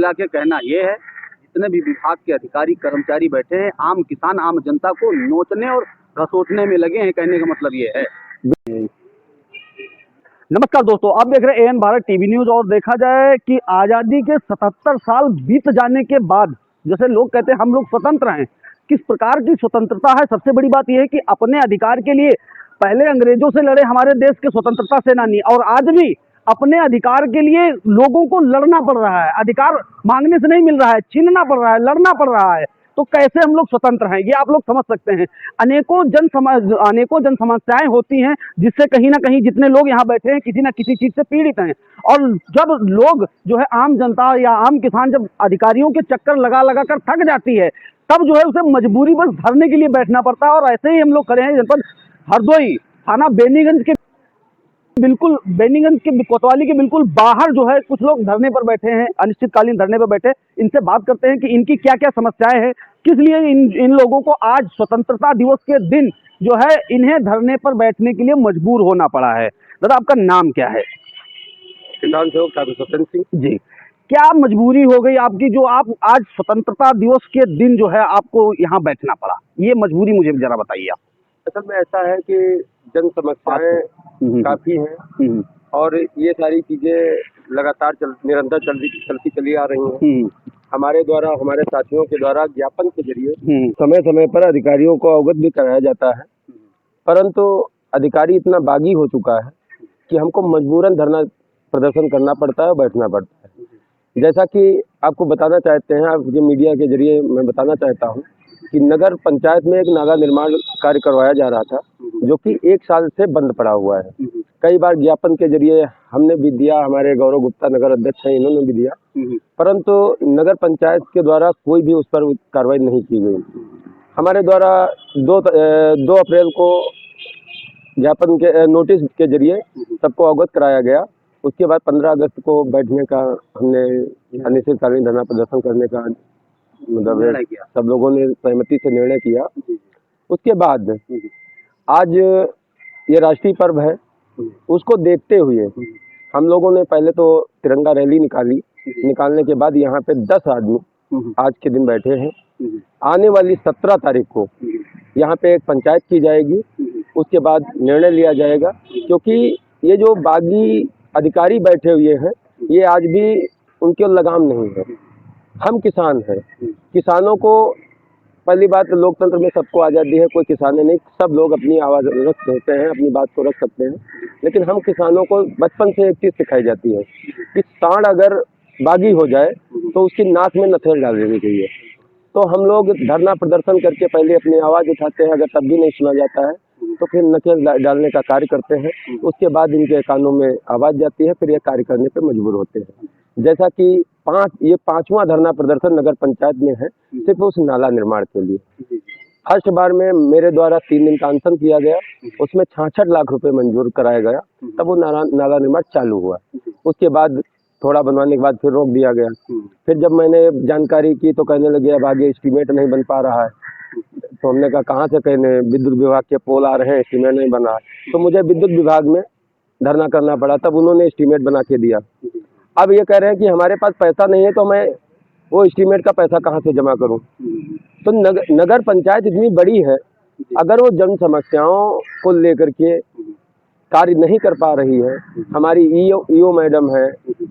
मिला के कहना ये है, जितने भी विभाग के अधिकारी कर्मचारी बैठे हैं, आम किसान आम जनता को नोचने और घसोटने में लगे हैं। कहने का मतलब ये है। नमस्कार दोस्तों, आप देख रहे हैं एएन भारत टीवी न्यूज। और देखा जाए कि आज़ादी के 77 साल बीत जाने के बाद जैसे लोग कहते हैं हम लोग स्वतंत्र हैं, किस प्रकार की स्वतंत्रता है। सबसे बड़ी बात यह है कि अपने अधिकार के लिए पहले अंग्रेजों से लड़े हमारे देश के स्वतंत्रता सेनानी, और आज भी अपने अधिकार के लिए लोगों को लड़ना पड़ रहा है। अधिकार मांगने से नहीं मिल रहा है, छीनना पड़ रहा है, लड़ना पड़ रहा है। तो कैसे हम लोग स्वतंत्र हैं, ये आप लोग समझ सकते हैं। अनेकों जन समस्याएं होती हैं, जिससे कहीं ना कहीं जितने लोग यहाँ बैठे हैं किसी ना किसी चीज से पीड़ित हैं। और जब लोग जो है आम जनता या आम किसान जब अधिकारियों के चक्कर लगा लगा कर थक जाती है, तब जो है उसे मजबूरी बस धरने के लिए बैठना पड़ता है। और ऐसे ही हम लोग खड़े हैं जनपद हरदोई थाना बेनीगंज के कोतवाली के बिल्कुल बाहर जो है कुछ लोग धरने पर बैठे हैं, अनिश्चितकालीन धरने पर बैठे। इनसे बात करते हैं कि इनकी क्या क्या समस्याएं हैं, किस लिए इन लोगों को आज स्वतंत्रता दिवस के दिन जो है इन्हें धरने पर बैठने के लिए मजबूर होना पड़ा है। दादा, आपका नाम क्या है? किसान सेवक ठाकुर सत्येंद्र सिंह जी। क्या मजबूरी हो गई आपकी जो आप आज स्वतंत्रता दिवस के दिन जो है आपको यहाँ बैठना पड़ा? ये मजबूरी मुझे जरा बताइए आप। असल में ऐसा है कि जन समस्याएं काफी हैं और ये सारी चीजें लगातार निरंतर चलती चली आ रही हैं। हमारे द्वारा, हमारे साथियों के द्वारा ज्ञापन के जरिए समय समय पर अधिकारियों को अवगत भी कराया जाता है, परंतु अधिकारी इतना बागी हो चुका है कि हमको मजबूरन धरना प्रदर्शन करना पड़ता है, बैठना पड़ता है। जैसा कि आपको बताना चाहते हैं, आप ये मीडिया के जरिए मैं बताना चाहता हूँ कि नगर पंचायत में एक नाला निर्माण कार्य करवाया जा रहा था, जो कि 1 साल से बंद पड़ा हुआ है। कई बार ज्ञापन के जरिए हमने भी दिया, हमारे गौरव गुप्ता नगर अध्यक्ष हैं, इन्होंने भी दिया, परंतु नगर पंचायत के द्वारा कोई भी उस पर कार्रवाई नहीं की गई। हमारे द्वारा 2 अप्रैल को ज्ञापन के नोटिस के जरिए सबको अवगत कराया गया। उसके बाद 15 अगस्त को बैठने का हमने अनिश्चितकालीन धरना प्रदर्शन करने का मतलब सब लोगों ने सहमति से निर्णय किया। उसके बाद आज ये राष्ट्रीय पर्व है, उसको देखते हुए हम लोगों ने पहले तो तिरंगा रैली निकालने के बाद यहाँ पे 10 आदमी आज के दिन बैठे हैं। आने वाली 17 तारीख को यहाँ पे एक पंचायत की जाएगी, उसके बाद निर्णय लिया जाएगा। क्योंकि ये जो बागी अधिकारी बैठे हुए हैं, ये आज भी उनके लगाम नहीं है। हम किसान हैं, किसानों को पहली बात लोकतंत्र में सबको आज़ादी है, कोई किसान नहीं, सब लोग अपनी आवाज़ रख सकते हैं, अपनी बात को रख सकते हैं। लेकिन हम किसानों को बचपन से एक चीज़ सिखाई जाती है कि सांड अगर बागी हो जाए तो उसकी नाक में नथेल डाल देनी चाहिए। तो हम लोग धरना प्रदर्शन करके पहले अपनी आवाज़ उठाते हैं, अगर तब भी नहीं सुना जाता है तो फिर नकेल डालने का कार्य करते हैं। उसके बाद इनके कानों में आवाज़ जाती है, फिर ये कार्य करने पर मजबूर होते हैं। जैसा कि ये 5वां धरना प्रदर्शन नगर पंचायत में है, सिर्फ उस नाला निर्माण के लिए। फर्स्ट बार में मेरे द्वारा 3 दिन का अनशन किया गया, उसमें 66 लाख रुपए मंजूर कराया गया, तब वो नाला निर्माण चालू हुआ। उसके बाद थोड़ा बनवाने के बाद फिर रोक दिया गया। फिर जब मैंने जानकारी की तो कहने लगे अब आगे एस्टीमेट नहीं बन पा रहा है। तो हमने कहा कहाँ से कहने, विद्युत विभाग के पोल आ रहे हैं, एस्टीमेट नहीं बन रहा है। तो मुझे विद्युत विभाग में धरना करना पड़ा, तब उन्होंने एस्टीमेट बना के दिया। अब ये कह रहे हैं कि हमारे पास पैसा नहीं है, तो मैं वो एस्टीमेट का पैसा कहाँ से जमा करूं। तो नगर पंचायत इतनी बड़ी है, अगर वो जन समस्याओं को लेकर के कार्य नहीं कर पा रही है, हमारी ईओ मैडम है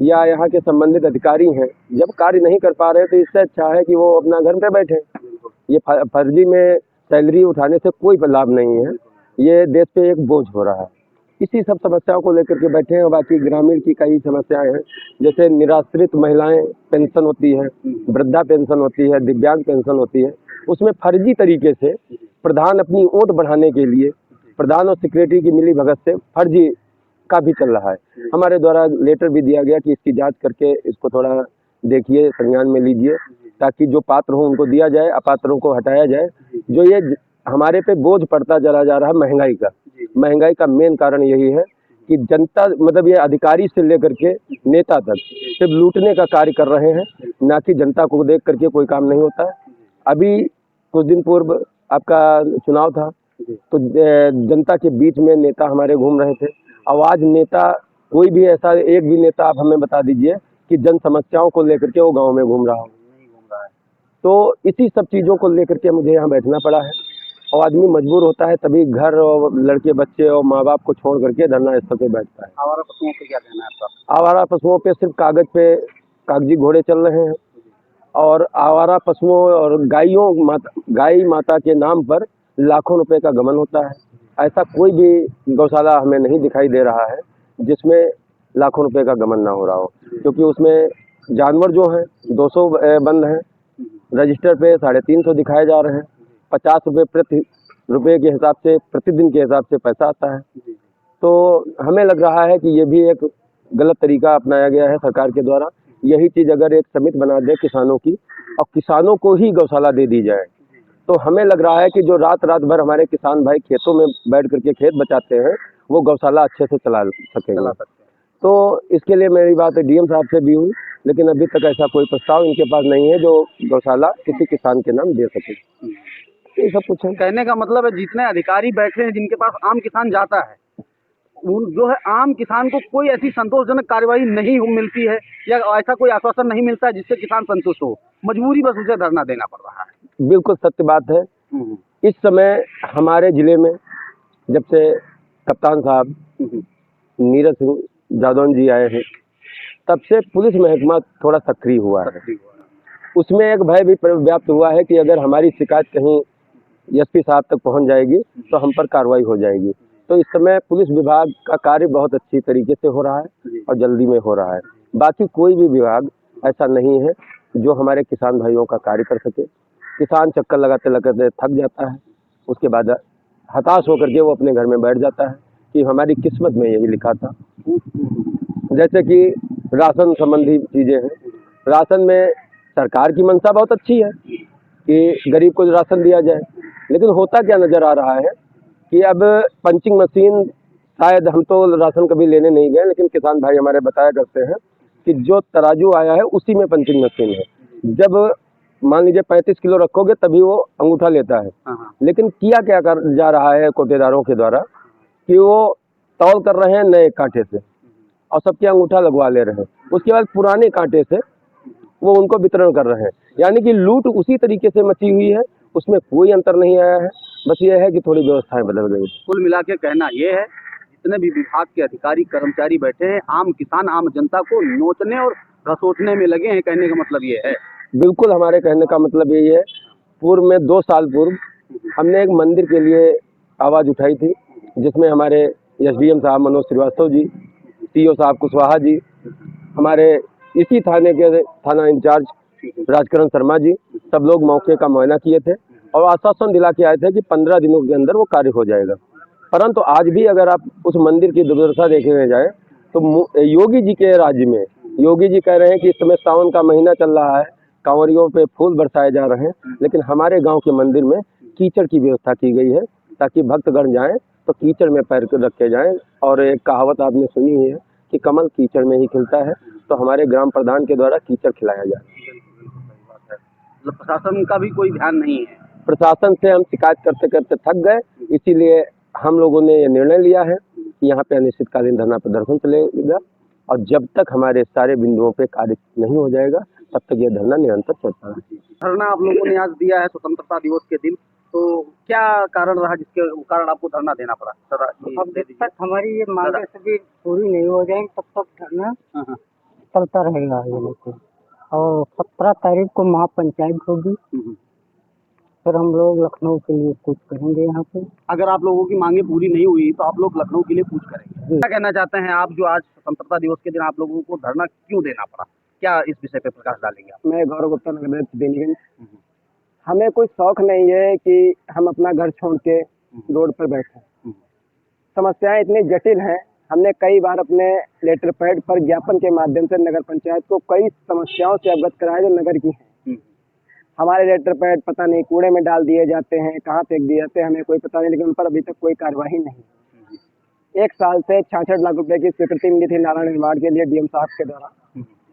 या यहाँ के संबंधित अधिकारी हैं, जब कार्य नहीं कर पा रहे तो इससे अच्छा है कि वो अपना घर पे बैठे। ये फर्जी में सैलरी उठाने से कोई लाभ नहीं है, ये देश पे एक बोझ हो रहा है। इसी सब समस्याओं को लेकर के बैठे हैं। बाकी ग्रामीण की कई समस्याएं हैं, जैसे निराश्रित महिलाएं पेंशन होती है, वृद्धा पेंशन होती है, दिव्यांग पेंशन होती है, उसमें फर्जी तरीके से प्रधान अपनी वोट बढ़ाने के लिए प्रधान और सेक्रेटरी की मिली भगत से फर्जी का भी चल रहा है। हमारे द्वारा लेटर भी दिया गया कि इसकी जांच करके इसको थोड़ा देखिए, संज्ञान में लीजिए, ताकि जो पात्र हो उनको दिया जाए, अपात्रों को हटाया जाए। जो ये हमारे पे बोझ पड़ता चला जा रहा है महंगाई का मेन कारण यही है कि जनता मतलब ये अधिकारी से लेकर के नेता तक सिर्फ लूटने का कार्य कर रहे हैं, ना कि जनता को देख करके कोई काम नहीं होता है। अभी कुछ दिन पूर्व आपका चुनाव था, तो जनता के बीच में नेता हमारे घूम रहे थे। अब आज नेता कोई भी ऐसा एक भी नेता आप हमें बता दीजिए कि जन समस्याओं को लेकर के वो गांव में घूम रहा हो। तो इसी सब चीज़ों को लेकर के मुझे यहाँ बैठना पड़ा है, और आदमी मजबूर होता है तभी घर और लड़के बच्चे और माँ बाप को छोड़ करके धरना स्थल पे बैठता है। आवारा पशुओं पे क्या कहना है आपका? आवारा पशुओं पे सिर्फ कागज पे कागजी घोड़े चल रहे हैं, और आवारा पशुओं और गाय माता के नाम पर लाखों रुपए का गमन होता है। ऐसा कोई भी गौशाला हमें नहीं दिखाई दे रहा है जिसमें लाखों रुपए का गमन ना हो रहा हो, क्योंकि उसमें जानवर जो हैं 200 बंद हैं, रजिस्टर पे 350 दिखाए जा रहे हैं, 50 रुपये प्रति रुपये के हिसाब से प्रतिदिन के हिसाब से पैसा आता है। तो हमें लग रहा है कि ये भी एक गलत तरीका अपनाया गया है सरकार के द्वारा। यही चीज़ अगर एक समिति बना दे किसानों की और किसानों को ही गौशाला दे दी जाए, तो हमें लग रहा है कि जो रात भर हमारे किसान भाई खेतों में बैठ करके खेत बचाते हैं वो गौशाला अच्छे से चला सकेंगे। तो इसके लिए मेरी बात डीएम साहब से भी हुई, लेकिन अभी तक ऐसा कोई प्रस्ताव इनके पास नहीं है जो गौशाला किसी किसान के नाम दे सके। ये सब कुछ है। कहने का मतलब है जितने अधिकारी बैठे हैं जिनके पास आम किसान जाता है, उन जो है आम किसान को कोई ऐसी संतोषजनक कार्यवाही नहीं मिलती है या ऐसा कोई आश्वासन नहीं मिलता है जिससे किसान संतुष्ट हो, मजबूरी बस उसे धरना देना पड़ रहा है। बिल्कुल सत्य बात है। इस समय हमारे जिले में जब से कप्तान साहब नीरज सिंह जादौन जी आए हैं, तब से पुलिस महकमा थोड़ा सक्रिय हुआ है। उसमें एक भय भी व्याप्त हुआ है कि अगर हमारी शिकायत कहीं एसपी साहब तक पहुंच जाएगी तो हम पर कार्रवाई हो जाएगी। तो इस समय पुलिस विभाग का कार्य बहुत अच्छी तरीके से हो रहा है और जल्दी में हो रहा है। बाकी कोई भी विभाग ऐसा नहीं है जो हमारे किसान भाइयों का कार्य कर सके। किसान चक्कर लगाते लगाते थक जाता है, उसके बाद हताश होकर के वो अपने घर में बैठ जाता है कि हमारी किस्मत में यही लिखा था। जैसे कि राशन संबंधी चीज़ें हैं, राशन में सरकार की मंशा बहुत अच्छी है कि गरीब को राशन दिया जाए, लेकिन होता क्या नज़र आ रहा है कि अब पंचिंग मशीन, शायद हम तो राशन कभी लेने नहीं गए, लेकिन किसान भाई हमारे बताया करते हैं कि जो तराजू आया है उसी में पंचिंग मशीन है। जब मान लीजिए 35 किलो रखोगे तभी वो अंगूठा लेता है, लेकिन किया क्या कर जा रहा है कोटेदारों के द्वारा कि वो तौल कर रहे हैं नए कांटे से और सबके अंगूठा लगवा ले रहे हैं, उसके बाद पुराने कांटे से वो उनको वितरण कर रहे हैं। यानी कि लूट उसी तरीके से मची हुई है, उसमें कोई अंतर नहीं आया है, बस ये है कि थोड़ी व्यवस्थाएं बदल गई। कुल मिला के कहना ये है जितने भी विभाग के अधिकारी कर्मचारी बैठे हैं आम किसान आम जनता को नोचने और घसोटने में लगे हैं, कहने का मतलब ये है। बिल्कुल, हमारे कहने का मतलब यही है। पूर्व में 2 साल पूर्व हमने एक मंदिर के लिए आवाज़ उठाई थी, जिसमें हमारे एसडीएम साहब मनोज श्रीवास्तव जी, सीओ साहब कुशवाहा जी, हमारे इसी थाने के थाना इंचार्ज राजकरण शर्मा जी, सब लोग मौके का मुआयना किए थे और आश्वासन दिला के आए थे कि 15 दिनों के अंदर वो कार्य हो जाएगा। परंतु आज भी अगर आप उस मंदिर की दुर्दशा देखने जाए तो योगी जी के राज्य में योगी जी कह रहे हैं कि इस समय सावन का महीना चल रहा है, कांवरियों पे फूल बरसाए जा रहे हैं, लेकिन हमारे गांव के मंदिर में कीचड़ की व्यवस्था की गई है ताकि भक्तगण जाएं तो कीचड़ में पैर रखे जाएं। और एक कहावत आपने सुनी ही है कि कमल कीचड़ में ही खिलता है, तो हमारे ग्राम प्रधान के द्वारा कीचड़ खिलाया जाए। मतलब प्रशासन का भी कोई ध्यान नहीं है। प्रशासन से हम शिकायत करते करते थक गए, इसीलिए हम लोगों ने ये निर्णय लिया है कि यहाँ पे अनिश्चितकालीन धरना प्रदर्शन चलेगा और जब तक हमारे सारे बिंदुओं पे कार्य नहीं हो जाएगा तब तक ये धरना निरंतर चलता है। धरना आप लोगों ने आज दिया है स्वतंत्रता दिवस के दिन, तो क्या कारण रहा जिसके कारण आपको धरना देना पड़ा? अब जब तक हमारी ये मांगे सभी पूरी नहीं हो जाएंगी तब तक धरना चलता रहेगा ये लेकिन। और 17 तारीख को महापंचायत होगी, फिर हम लोग लखनऊ के लिए कूच करेंगे यहाँ पे। अगर आप लोगों की मांगे पूरी नहीं हुई तो आप लोग लखनऊ के लिए कूच करेंगे। क्या कहना चाहते हैं आप जो आज स्वतंत्रता दिवस के दिन आप लोगों को धरना क्यों देना पड़ा, क्या इस विषय पे प्रकाश डालेंगे आप? मैं गौरव गुप्ता नगर देनीगंज। हमें कोई शौक नहीं है कि हम अपना घर छोड़ के रोड पर बैठे। समस्याएं इतनी जटिल हैं, हमने कई बार अपने लेटर पैड पर ज्ञापन के माध्यम से नगर पंचायत को कई समस्याओं से अवगत कराया जो नगर की हैं। हमारे लेटर पैड पता नहीं कूड़े में डाल दिए जाते हैं, कहाँ फेंक दिए जाते हैं हमें कोई पता नहीं, लेकिन उन पर अभी तक कोई कार्यवाही नहीं। 1 साल से 66 लाख रुपए की स्वीकृति मिली थी नाला निर्माण के लिए डीएम साहब के द्वारा,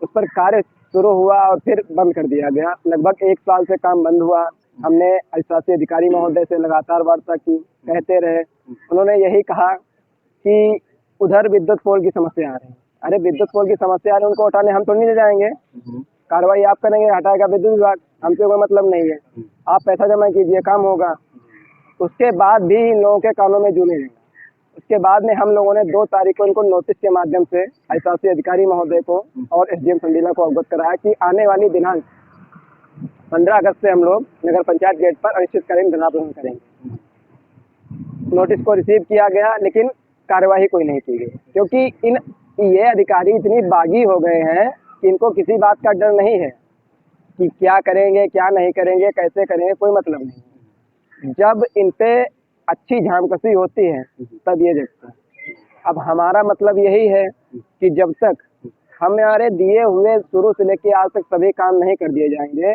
उस पर कार्य शुरू हुआ और फिर बंद कर दिया गया। लगभग 1 साल से काम बंद हुआ। हमने अधिशासी अधिकारी महोदय से लगातार वार्ता की, कहते रहे, उन्होंने यही कहा कि उधर विद्युत पोल की समस्या आ रही है, अरे विद्युत पोल की समस्या है, उनको उठाने हम तो नहीं ले जाएंगे, कार्रवाई आप करेंगे, हटाएगा विद्युत विभाग, हमसे कोई मतलब नहीं है। आप पैसा जमा कीजिए, काम होगा। उसके बाद भी इन लोगों के कानों में जू नहीं रहेगा। उसके बाद में हम लोगों ने 2 तारीख को इनको नोटिस के माध्यम से शासी अधिकारी महोदय को और एसडीएम संडीला को अवगत कराया कि आने वाली दिनांक 15 अगस्त से हम लोग नगर पंचायत गेट पर अनिश्चितकालीन धरना प्रदर्शन करेंगे। नोटिस को रिसीव किया गया, लेकिन कार्यवाही कोई नहीं की गई, क्योंकि ये अधिकारी इतनी बागी हो गए हैं कि इनको किसी बात का डर नहीं है कि क्या करेंगे, क्या नहीं करेंगे, कैसे करेंगे, कोई मतलब नहीं। जब इन पे अच्छी झामकसी होती है तब ये देखते हैं। अब हमारा मतलब यही है कि जब तक हमारे दिए हुए शुरू से लेकर आज तक सभी काम नहीं कर दिए जाएंगे,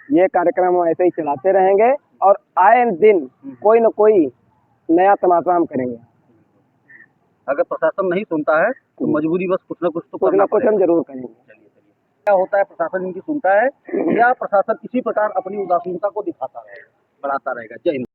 ये कार्यक्रम हम ऐसे ही चलाते रहेंगे और आए दिन कोई न कोई नया तमाशा हम करेंगे। अगर प्रशासन नहीं सुनता है तो मजबूरी बस कुछ न कुछ हम जरूर करेंगे। क्या होता है, प्रशासन इनकी सुनता है या प्रशासन इसी प्रकार अपनी उदासीनता को दिखाता है, बढ़ाता रहेगा। जय हिंद।